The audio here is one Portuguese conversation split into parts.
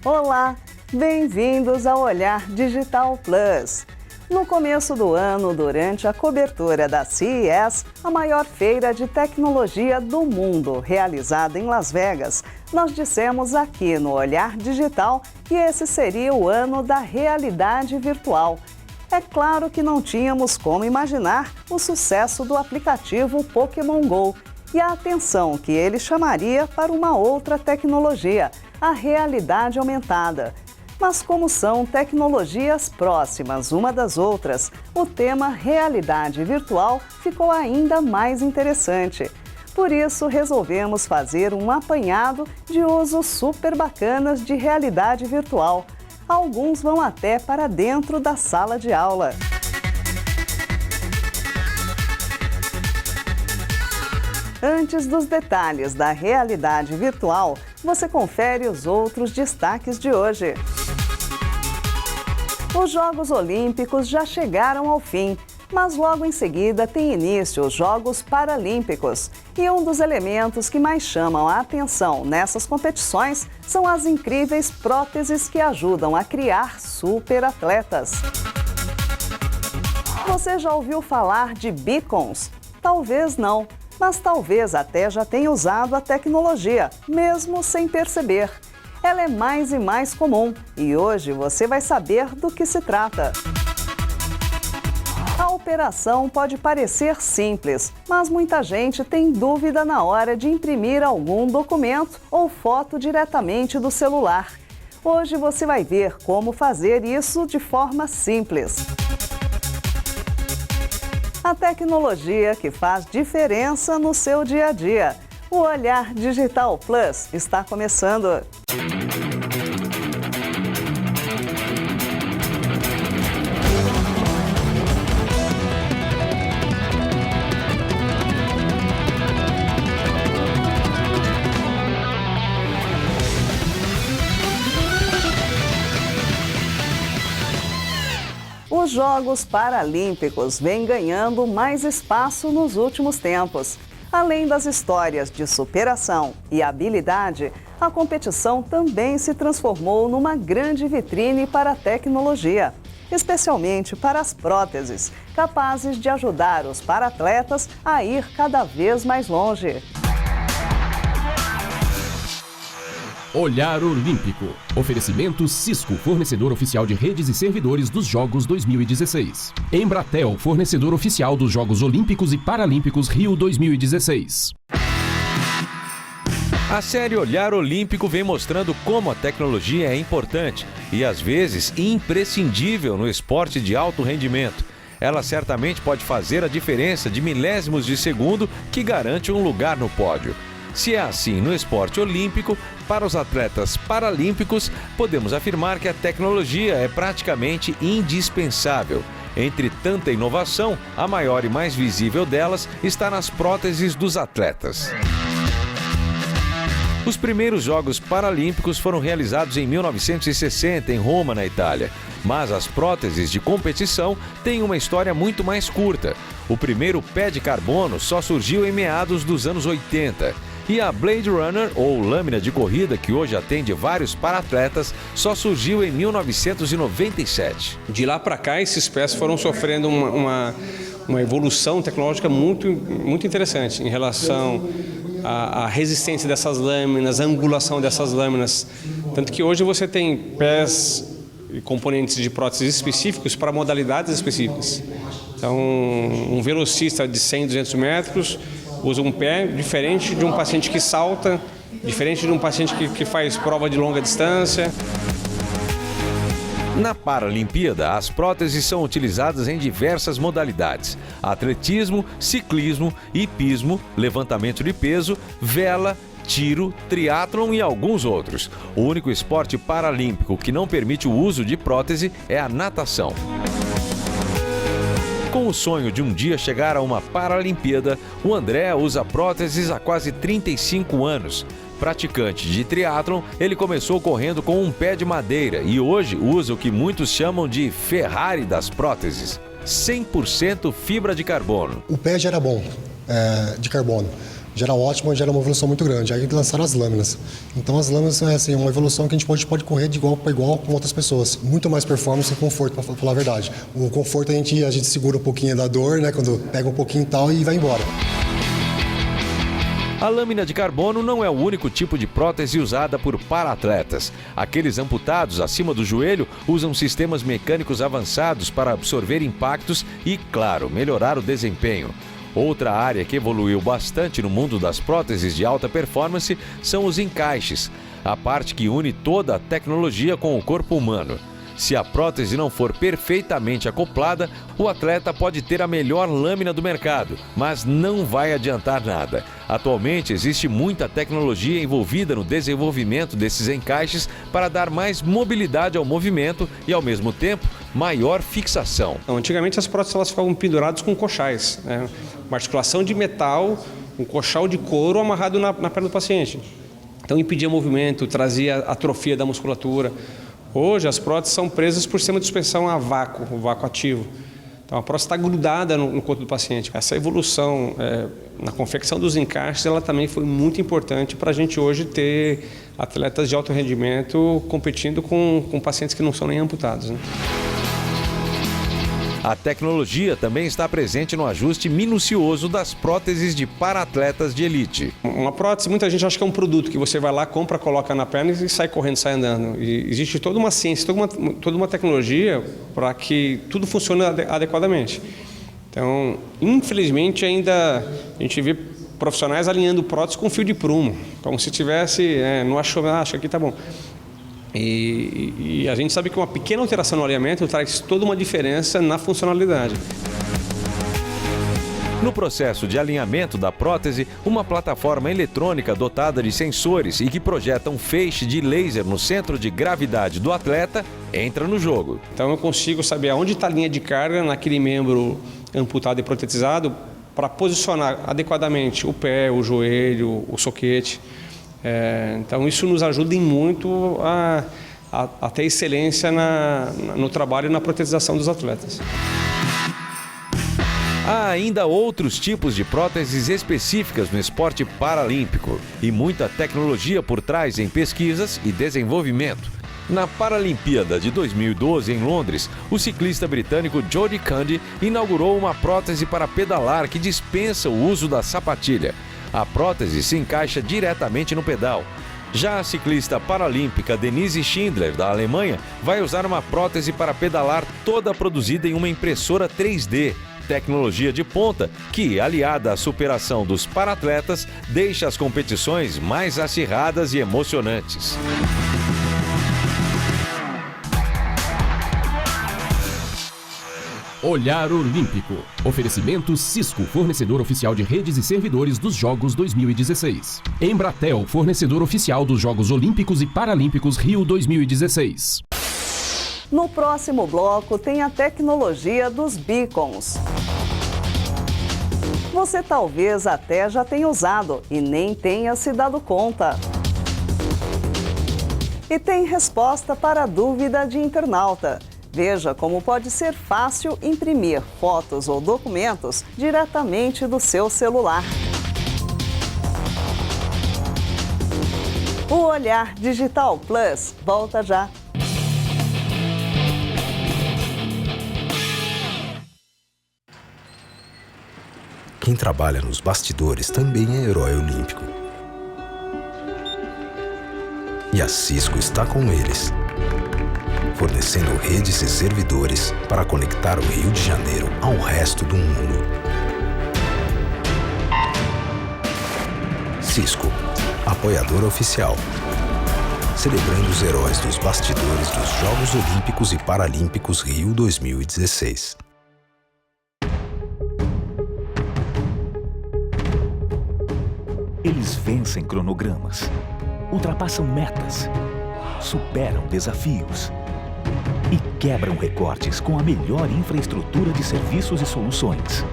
Olá, bem-vindos ao Olhar Digital Plus. No começo do ano, durante a cobertura da CES, a maior feira de tecnologia do mundo, realizada em Las Vegas, nós dissemos aqui no Olhar Digital que esse seria o ano da realidade virtual. É claro que não tínhamos como imaginar o sucesso do aplicativo Pokémon Go e a atenção que ele chamaria para uma outra tecnologia, a realidade aumentada. Mas como são tecnologias próximas uma das outras, o tema realidade virtual ficou ainda mais interessante. Por isso, resolvemos fazer um apanhado de usos super bacanas de realidade virtual. Alguns vão até para dentro da sala de aula. Antes dos detalhes da realidade virtual, você confere os outros destaques de hoje. Os Jogos Olímpicos já chegaram ao fim, mas logo em seguida tem início os Jogos Paralímpicos. E um dos elementos que mais chamam a atenção nessas competições são as incríveis próteses que ajudam a criar superatletas. Você já ouviu falar de beacons? Talvez não, mas talvez até já tenha usado a tecnologia, mesmo sem perceber. Ela é mais e mais comum e hoje você vai saber do que se trata. A operação pode parecer simples, mas muita gente tem dúvida na hora de imprimir algum documento ou foto diretamente do celular. Hoje você vai ver como fazer isso de forma simples. A tecnologia que faz diferença no seu dia a dia. O Olhar Digital Plus está começando. Os Jogos Paralímpicos vêm ganhando mais espaço nos últimos tempos. Além das histórias de superação e habilidade, a competição também se transformou numa grande vitrine para a tecnologia, especialmente para as próteses, capazes de ajudar os paratletas a ir cada vez mais longe. Olhar Olímpico. Oferecimento Cisco, fornecedor oficial de redes e servidores dos Jogos 2016. Embratel, fornecedor oficial dos Jogos Olímpicos e Paralímpicos Rio 2016. A série Olhar Olímpico vem mostrando como a tecnologia é importante e, às vezes, imprescindível no esporte de alto rendimento. Ela certamente pode fazer a diferença de milésimos de segundo que garante um lugar no pódio. Se é assim no esporte olímpico, para os atletas paralímpicos, podemos afirmar que a tecnologia é praticamente indispensável. Entre tanta inovação, a maior e mais visível delas está nas próteses dos atletas. Os primeiros Jogos Paralímpicos foram realizados em 1960 em Roma, na Itália. Mas as próteses de competição têm uma história muito mais curta. O primeiro pé de carbono só surgiu em meados dos anos 80. E a Blade Runner, ou lâmina de corrida, que hoje atende vários paratletas, só surgiu em 1997. De lá para cá, esses pés foram sofrendo uma evolução tecnológica muito interessante em relação à resistência dessas lâminas, a angulação dessas lâminas. Tanto que hoje você tem pés e componentes de próteses específicos para modalidades específicas. Então, um velocista de 100, 200 metros usa um pé diferente de um paciente que salta, diferente de um paciente que faz prova de longa distância. Na Paralimpíada, as próteses são utilizadas em diversas modalidades: atletismo, ciclismo, hipismo, levantamento de peso, vela, tiro, triatlon e alguns outros. O único esporte paralímpico que não permite o uso de prótese é a natação. Com o sonho de um dia chegar a uma Paralimpíada, o André usa próteses há quase 35 anos. Praticante de triatlon, ele começou correndo com um pé de madeira e hoje usa o que muitos chamam de Ferrari das próteses. 100% fibra de carbono. O pé já era bom, de carbono, gera ótimo, gera uma evolução muito grande. Aí lançaram as lâminas. Então as lâminas é assim, uma evolução que a gente pode correr de igual para igual com outras pessoas. Muito mais performance e conforto, para falar a verdade. O conforto a gente segura um pouquinho da dor, né, quando pega um pouquinho e tal e vai embora. A lâmina de carbono não é o único tipo de prótese usada por para-atletas. Aqueles amputados acima do joelho usam sistemas mecânicos avançados para absorver impactos e, claro, melhorar o desempenho. Outra área que evoluiu bastante no mundo das próteses de alta performance são os encaixes, a parte que une toda a tecnologia com o corpo humano. Se a prótese não for perfeitamente acoplada, o atleta pode ter a melhor lâmina do mercado, mas não vai adiantar nada. Atualmente existe muita tecnologia envolvida no desenvolvimento desses encaixes para dar mais mobilidade ao movimento e, ao mesmo tempo, maior fixação. Antigamente as próteses elas ficavam penduradas com coxais, né? Uma articulação de metal, um coxal de couro amarrado na perna do paciente. Então impedia movimento, trazia atrofia da musculatura. Hoje as próteses são presas por sistema de suspensão a vácuo, o vácuo ativo. Então a prótese está grudada no corpo do paciente. Essa evolução na confecção dos encaixes, ela também foi muito importante para a gente hoje ter atletas de alto rendimento competindo com pacientes que não são nem amputados, né? A tecnologia também está presente no ajuste minucioso das próteses de para-atletas de elite. Uma prótese, muita gente acha que é um produto que você vai lá, compra, coloca na perna e sai correndo, sai andando. E existe toda uma ciência, toda uma tecnologia para que tudo funcione adequadamente. Então, infelizmente, ainda a gente vê profissionais alinhando prótese com fio de prumo, como se tivesse, não achou, acha que tá bom. E a gente sabe que uma pequena alteração no alinhamento traz toda uma diferença na funcionalidade. No processo de alinhamento da prótese, uma plataforma eletrônica dotada de sensores e que projeta um feixe de laser no centro de gravidade do atleta entra no jogo. Então eu consigo saber aonde está a linha de carga naquele membro amputado e protetizado para posicionar adequadamente o pé, o joelho, o soquete. Então isso nos ajuda muito a ter excelência no trabalho e na protetização dos atletas. Há ainda outros tipos de próteses específicas no esporte paralímpico e muita tecnologia por trás em pesquisas e desenvolvimento. Na Paralimpíada de 2012 em Londres, o ciclista britânico Jody Cundy inaugurou uma prótese para pedalar que dispensa o uso da sapatilha. A prótese se encaixa diretamente no pedal. Já a ciclista paralímpica Denise Schindler, da Alemanha, vai usar uma prótese para pedalar toda produzida em uma impressora 3D, tecnologia de ponta que, aliada à superação dos para-atletas, deixa as competições mais acirradas e emocionantes. Olhar Olímpico. Oferecimento Cisco, fornecedor oficial de redes e servidores dos Jogos 2016. Embratel, fornecedor oficial dos Jogos Olímpicos e Paralímpicos Rio 2016. No próximo bloco tem a tecnologia dos beacons. Você talvez até já tenha usado e nem tenha se dado conta. E tem resposta para a dúvida de internauta. Veja como pode ser fácil imprimir fotos ou documentos diretamente do seu celular. O Olhar Digital Plus volta já. Quem trabalha nos bastidores também é herói olímpico. E a Cisco está com eles, fornecendo redes e servidores para conectar o Rio de Janeiro ao resto do mundo. Cisco, apoiador oficial, celebrando os heróis dos bastidores dos Jogos Olímpicos e Paralímpicos Rio 2016. Eles vencem cronogramas, ultrapassam metas, superam desafios e quebram recordes com a melhor infraestrutura de serviços e soluções.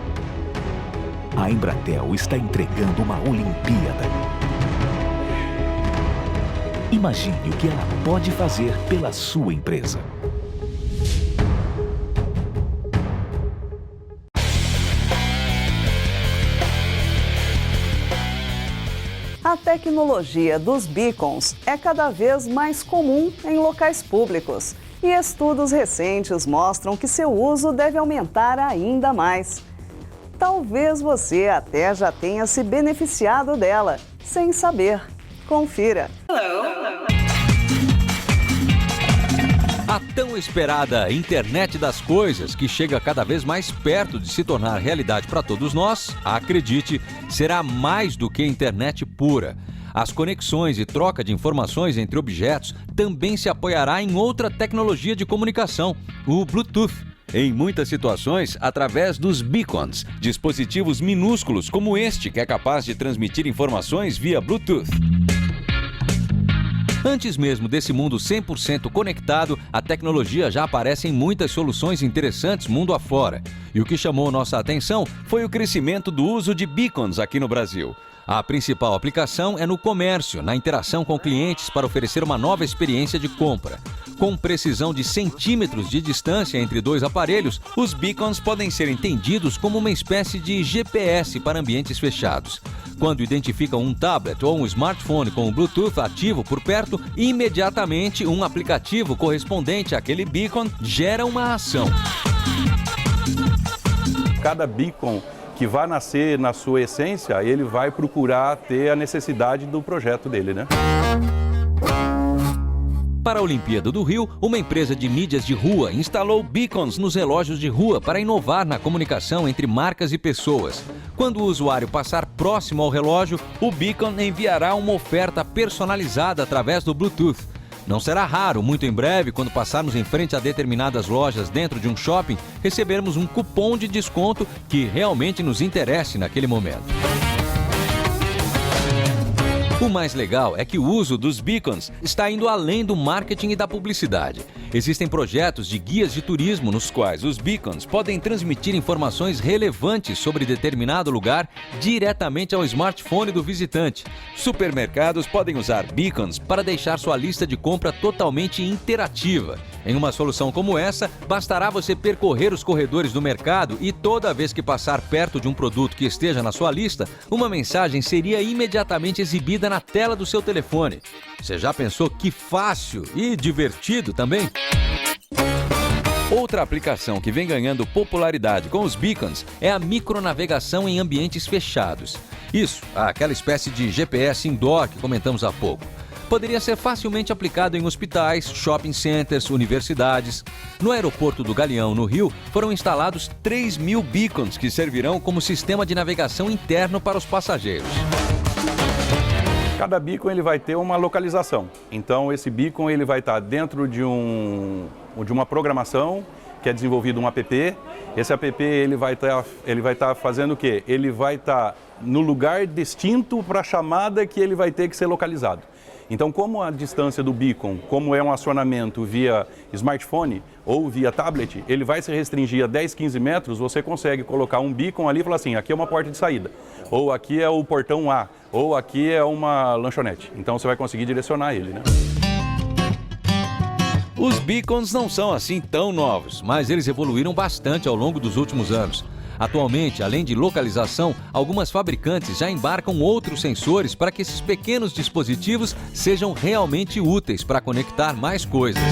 A Embratel está entregando uma Olimpíada. Imagine o que ela pode fazer pela sua empresa. tecnologia dos beacons é cada vez mais comum em locais públicos e estudos recentes mostram que seu uso deve aumentar ainda mais. Talvez você até já tenha se beneficiado dela, sem saber. Confira. A tão esperada internet das coisas, que chega cada vez mais perto de se tornar realidade para todos nós, acredite, será mais do que internet pura. As conexões e troca de informações entre objetos também se apoiará em outra tecnologia de comunicação, o Bluetooth. Em muitas situações, através dos beacons, dispositivos minúsculos como este, que é capaz de transmitir informações via Bluetooth. Antes mesmo desse mundo 100% conectado, a tecnologia já aparece em muitas soluções interessantes mundo afora. E o que chamou nossa atenção foi o crescimento do uso de beacons aqui no Brasil. A principal aplicação é no comércio, na interação com clientes para oferecer uma nova experiência de compra. Com precisão de centímetros de distância entre dois aparelhos, os beacons podem ser entendidos como uma espécie de GPS para ambientes fechados. Quando identificam um tablet ou um smartphone com o Bluetooth ativo por perto, imediatamente um aplicativo correspondente àquele beacon gera uma ação. Cada beacon que vai nascer na sua essência, ele vai procurar ter a necessidade do projeto dele, né? Para a Olimpíada do Rio, uma empresa de mídias de rua instalou beacons nos relógios de rua para inovar na comunicação entre marcas e pessoas. Quando o usuário passar próximo ao relógio, o beacon enviará uma oferta personalizada através do Bluetooth. Não será raro, muito em breve, quando passarmos em frente a determinadas lojas dentro de um shopping, recebermos um cupom de desconto que realmente nos interesse naquele momento. O mais legal é que o uso dos beacons está indo além do marketing e da publicidade. Existem projetos de guias de turismo nos quais os beacons podem transmitir informações relevantes sobre determinado lugar diretamente ao smartphone do visitante. Supermercados podem usar beacons para deixar sua lista de compra totalmente interativa. Em uma solução como essa, bastará você percorrer os corredores do mercado e toda vez que passar perto de um produto que esteja na sua lista, uma mensagem seria imediatamente exibida na tela do seu telefone. Você já pensou que fácil e divertido também? Outra aplicação que vem ganhando popularidade com os beacons é a micronavegação em ambientes fechados. Isso, aquela espécie de GPS indoor que comentamos há pouco. Poderia ser facilmente aplicado em hospitais, shopping centers, universidades. No aeroporto do Galeão, no Rio, foram instalados 3.000 beacons que servirão como sistema de navegação interno para os passageiros. Cada beacon ele vai ter uma localização. Então esse beacon ele vai estar dentro de uma programação que é desenvolvido um app. Esse app ele vai estar fazendo o quê? Ele vai estar no lugar distinto para a chamada que ele vai ter que ser localizado. Então, como a distância do beacon, como é um acionamento via smartphone ou via tablet, ele vai se restringir a 10, 15 metros, você consegue colocar um beacon ali e falar assim, aqui é uma porta de saída, ou aqui é o portão A, ou aqui é uma lanchonete. Então, você vai conseguir direcionar ele, né? Os beacons não são assim tão novos, mas eles evoluíram bastante ao longo dos últimos anos. Atualmente, além de localização, algumas fabricantes já embarcam outros sensores para que esses pequenos dispositivos sejam realmente úteis para conectar mais coisas.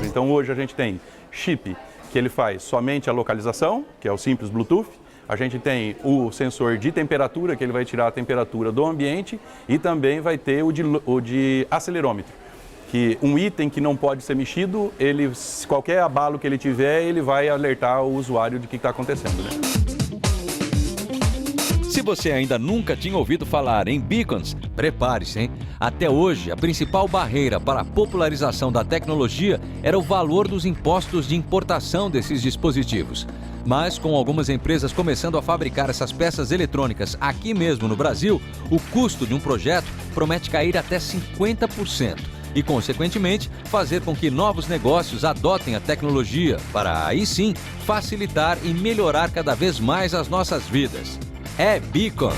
Então hoje a gente tem chip, que ele faz somente a localização, que é o simples Bluetooth. A gente tem o sensor de temperatura, que ele vai tirar a temperatura do ambiente, e também vai ter o de acelerômetro. Que um item que não pode ser mexido, qualquer abalo que ele tiver, ele vai alertar o usuário de que está acontecendo, né? Se você ainda nunca tinha ouvido falar em beacons, prepare-se, hein? Até hoje, a principal barreira para a popularização da tecnologia era o valor dos impostos de importação desses dispositivos. Mas, com algumas empresas começando a fabricar essas peças eletrônicas aqui mesmo no Brasil, o custo de um projeto promete cair até 50%. E, consequentemente, fazer com que novos negócios adotem a tecnologia para, aí sim, facilitar e melhorar cada vez mais as nossas vidas. É beacon!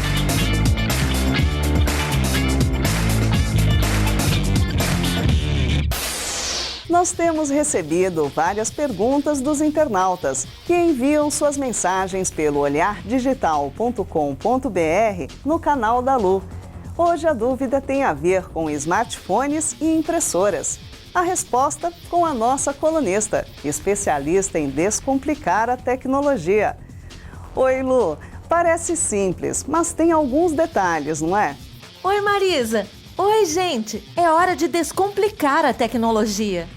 Nós temos recebido várias perguntas dos internautas que enviam suas mensagens pelo olhardigital.com.br no canal da Lu. Hoje a dúvida tem a ver com smartphones e impressoras. A resposta com a nossa colunista, especialista em descomplicar a tecnologia. Oi, Lu, parece simples, mas tem alguns detalhes, não é? Oi, Marisa. Oi, gente. É hora de descomplicar a tecnologia.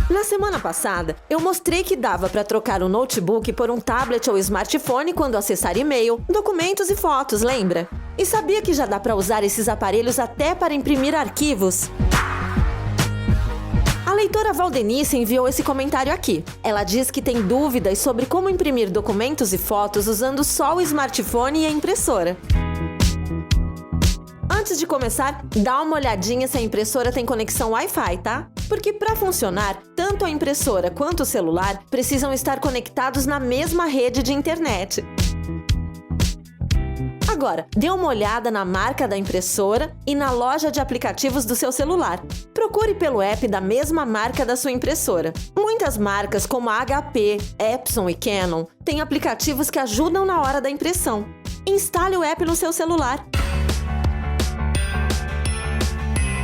Na semana passada, eu mostrei que dava para trocar um notebook por um tablet ou smartphone quando acessar e-mail, documentos e fotos, lembra? E sabia que já dá para usar esses aparelhos até para imprimir arquivos? A leitora Valdenice enviou esse comentário aqui. Ela diz que tem dúvidas sobre como imprimir documentos e fotos usando só o smartphone e a impressora. Antes de começar, dá uma olhadinha se a impressora tem conexão Wi-Fi, tá? Porque para funcionar, tanto a impressora quanto o celular precisam estar conectados na mesma rede de internet. Agora, dê uma olhada na marca da impressora e na loja de aplicativos do seu celular. Procure pelo app da mesma marca da sua impressora. Muitas marcas, como a HP, Epson e Canon, têm aplicativos que ajudam na hora da impressão. Instale o app no seu celular.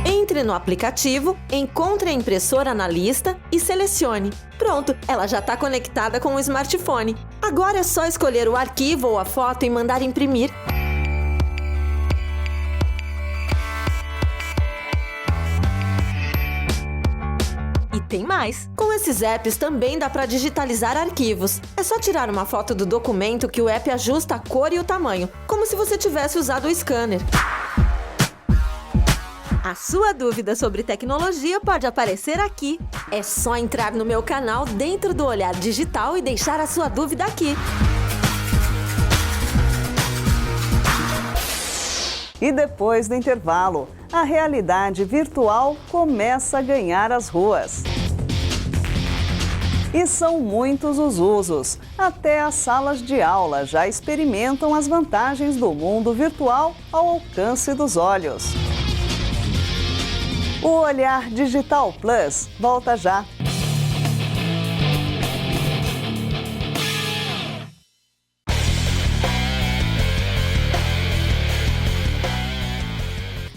Entre no aplicativo, encontre a impressora na lista e selecione. Pronto, ela já está conectada com o smartphone. Agora é só escolher o arquivo ou a foto e mandar imprimir. E tem mais! Com esses apps também dá para digitalizar arquivos. É só tirar uma foto do documento que o app ajusta a cor e o tamanho, como se você tivesse usado o scanner. A sua dúvida sobre tecnologia pode aparecer aqui. É só entrar no meu canal dentro do Olhar Digital e deixar a sua dúvida aqui. E depois do intervalo, a realidade virtual começa a ganhar as ruas. E são muitos os usos. Até as salas de aula já experimentam as vantagens do mundo virtual ao alcance dos olhos. O Olhar Digital Plus volta já.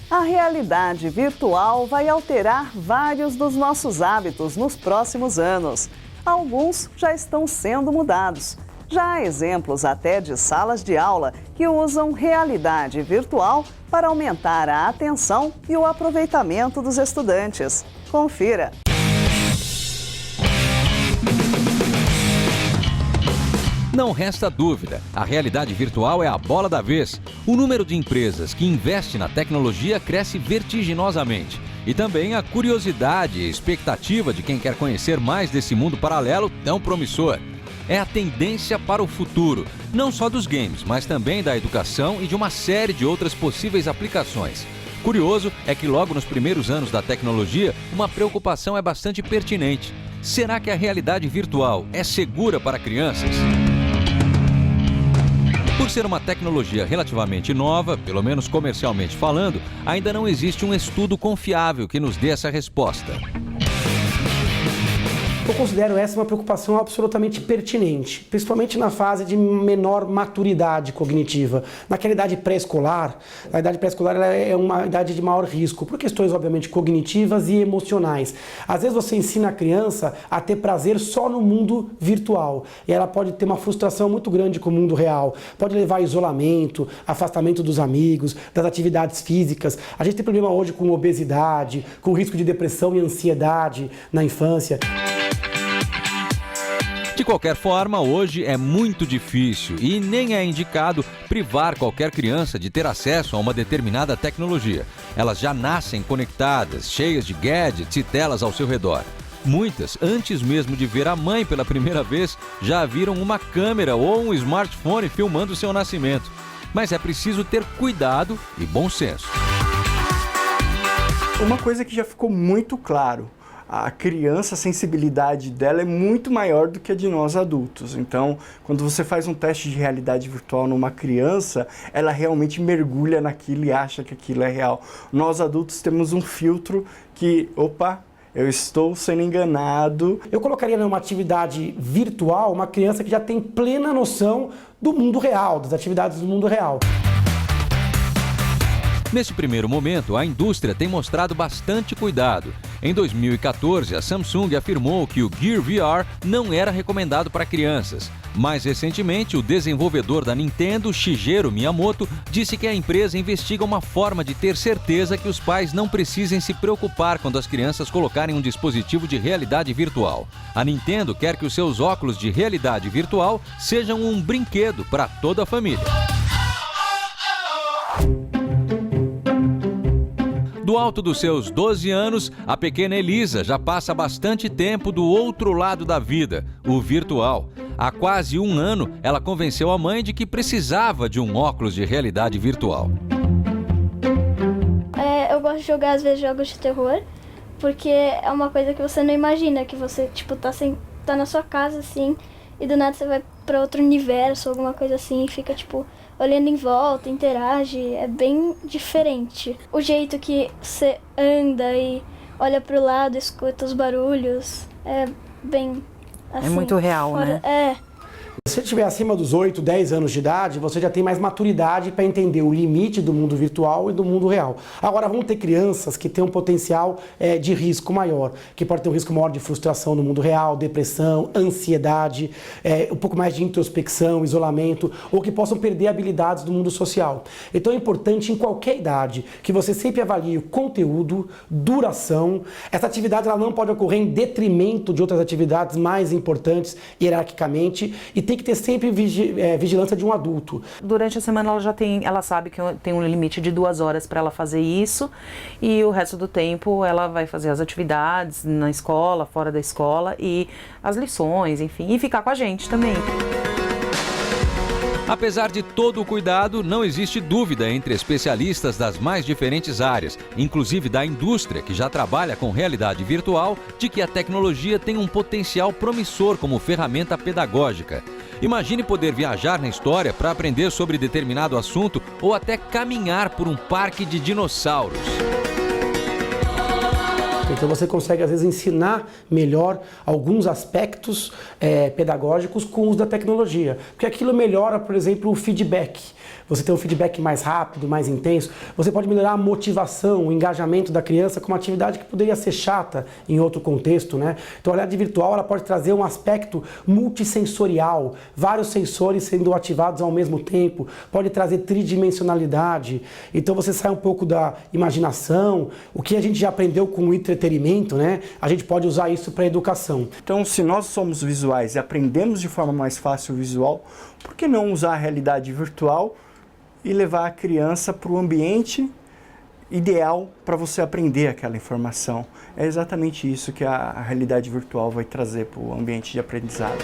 A realidade virtual vai alterar vários dos nossos hábitos nos próximos anos. Alguns já estão sendo mudados. Já há exemplos até de salas de aula que usam realidade virtual para aumentar a atenção e o aproveitamento dos estudantes. Confira! Não resta dúvida, a realidade virtual é a bola da vez. O número de empresas que investem na tecnologia cresce vertiginosamente. E também a curiosidade e expectativa de quem quer conhecer mais desse mundo paralelo tão promissor. É a tendência para o futuro, não só dos games, mas também da educação e de uma série de outras possíveis aplicações. Curioso é que logo nos primeiros anos da tecnologia, uma preocupação é bastante pertinente. Será que a realidade virtual é segura para crianças? Por ser uma tecnologia relativamente nova, pelo menos comercialmente falando, ainda não existe um estudo confiável que nos dê essa resposta. Eu considero essa uma preocupação absolutamente pertinente, principalmente na fase de menor maturidade cognitiva. Naquela idade pré-escolar, a idade pré-escolar ela é uma idade de maior risco, por questões obviamente cognitivas e emocionais. Às vezes você ensina a criança a ter prazer só no mundo virtual, e ela pode ter uma frustração muito grande com o mundo real. Pode levar a isolamento, afastamento dos amigos, das atividades físicas. A gente tem problema hoje com obesidade, com risco de depressão e ansiedade na infância. De qualquer forma, hoje é muito difícil e nem é indicado privar qualquer criança de ter acesso a uma determinada tecnologia. Elas já nascem conectadas, cheias de gadgets e telas ao seu redor. Muitas, antes mesmo de ver a mãe pela primeira vez, já viram uma câmera ou um smartphone filmando seu nascimento. Mas é preciso ter cuidado e bom senso. Uma coisa que já ficou muito claro: a criança, a sensibilidade dela é muito maior do que a de nós adultos. Então, quando você faz um teste de realidade virtual numa criança, ela realmente mergulha naquilo e acha que aquilo é real. Nós adultos temos um filtro que, eu estou sendo enganado. Eu colocaria numa atividade virtual uma criança que já tem plena noção do mundo real, das atividades do mundo real. Neste primeiro momento, a indústria tem mostrado bastante cuidado. Em 2014, a Samsung afirmou que o Gear VR não era recomendado para crianças. Mais recentemente, o desenvolvedor da Nintendo, Shigeru Miyamoto, disse que a empresa investiga uma forma de ter certeza que os pais não precisem se preocupar quando as crianças colocarem um dispositivo de realidade virtual. A Nintendo quer que os seus óculos de realidade virtual sejam um brinquedo para toda a família. Do alto dos seus 12 anos, a pequena Elisa já passa bastante tempo do outro lado da vida, o virtual. Há quase um ano, ela convenceu a mãe de que precisava de um óculos de realidade virtual. Eu gosto de jogar, às vezes, jogos de terror, porque é uma coisa que você não imagina, que você, tá na sua casa, assim, e do nada você vai para outro universo, alguma coisa assim, e fica, olhando em volta, interage, é bem diferente. O jeito que você anda e olha pro lado, escuta os barulhos, é bem assim. É muito real, né? Se você estiver acima dos 8, 10 anos de idade, você já tem mais maturidade para entender o limite do mundo virtual e do mundo real. Agora, vão ter crianças que têm um potencial de risco maior, que pode ter um risco maior de frustração no mundo real, depressão, ansiedade, um pouco mais de introspecção, isolamento, ou que possam perder habilidades do mundo social. Então é importante, em qualquer idade, que você sempre avalie o conteúdo, duração. Essa atividade ela não pode ocorrer em detrimento de outras atividades mais importantes hierarquicamente, e tem que ter sempre vigilância de um adulto. Durante a semana ela sabe que tem um limite de 2 horas para ela fazer isso, e o resto do tempo ela vai fazer as atividades na escola, fora da escola, e as lições, enfim, e ficar com a gente também. Apesar de todo o cuidado, não existe dúvida entre especialistas das mais diferentes áreas, inclusive da indústria, que já trabalha com realidade virtual, de que a tecnologia tem um potencial promissor como ferramenta pedagógica. Imagine poder viajar na história para aprender sobre determinado assunto ou até caminhar por um parque de dinossauros. Então você consegue, às vezes, ensinar melhor alguns aspectos pedagógicos com o uso da tecnologia. Porque aquilo melhora, por exemplo, o feedback. Você tem um feedback mais rápido, mais intenso. Você pode melhorar a motivação, o engajamento da criança com uma atividade que poderia ser chata em outro contexto, né? Então a realidade virtual ela pode trazer um aspecto multissensorial, vários sensores sendo ativados ao mesmo tempo, pode trazer tridimensionalidade. Então você sai um pouco da imaginação, o que a gente já aprendeu com o entretenimento, né? A gente pode usar isso para a educação. Então, se nós somos visuais e aprendemos de forma mais fácil o visual, por que não usar a realidade virtual e levar a criança para o ambiente ideal para você aprender aquela informação? É exatamente isso que a realidade virtual vai trazer para o ambiente de aprendizado.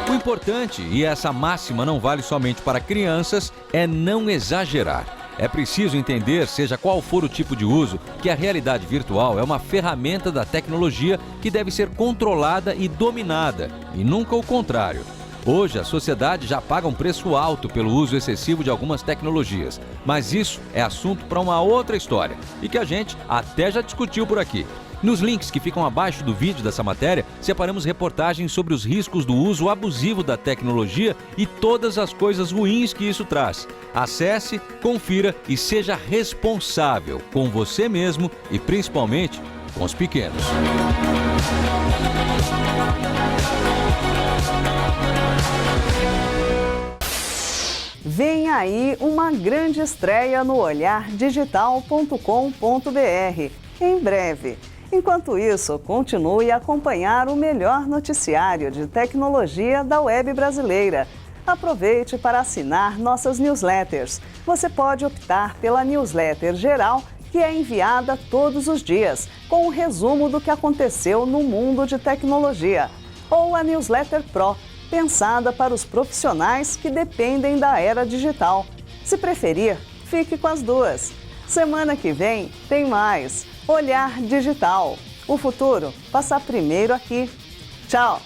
O importante, e essa máxima não vale somente para crianças, é não exagerar. É preciso entender, seja qual for o tipo de uso, que a realidade virtual é uma ferramenta da tecnologia que deve ser controlada e dominada, e nunca o contrário. Hoje, a sociedade já paga um preço alto pelo uso excessivo de algumas tecnologias, mas isso é assunto para uma outra história, e que a gente até já discutiu por aqui. Nos links que ficam abaixo do vídeo dessa matéria, separamos reportagens sobre os riscos do uso abusivo da tecnologia e todas as coisas ruins que isso traz. Acesse, confira e seja responsável com você mesmo e principalmente com os pequenos. Vem aí uma grande estreia no olhardigital.com.br, em breve. Enquanto isso, continue a acompanhar o melhor noticiário de tecnologia da web brasileira. Aproveite para assinar nossas newsletters. Você pode optar pela newsletter geral, que é enviada todos os dias, com um resumo do que aconteceu no mundo de tecnologia, ou a newsletter Pro, pensada para os profissionais que dependem da era digital. Se preferir, fique com as duas. Semana que vem tem mais. Olhar Digital. O futuro passa primeiro aqui. Tchau!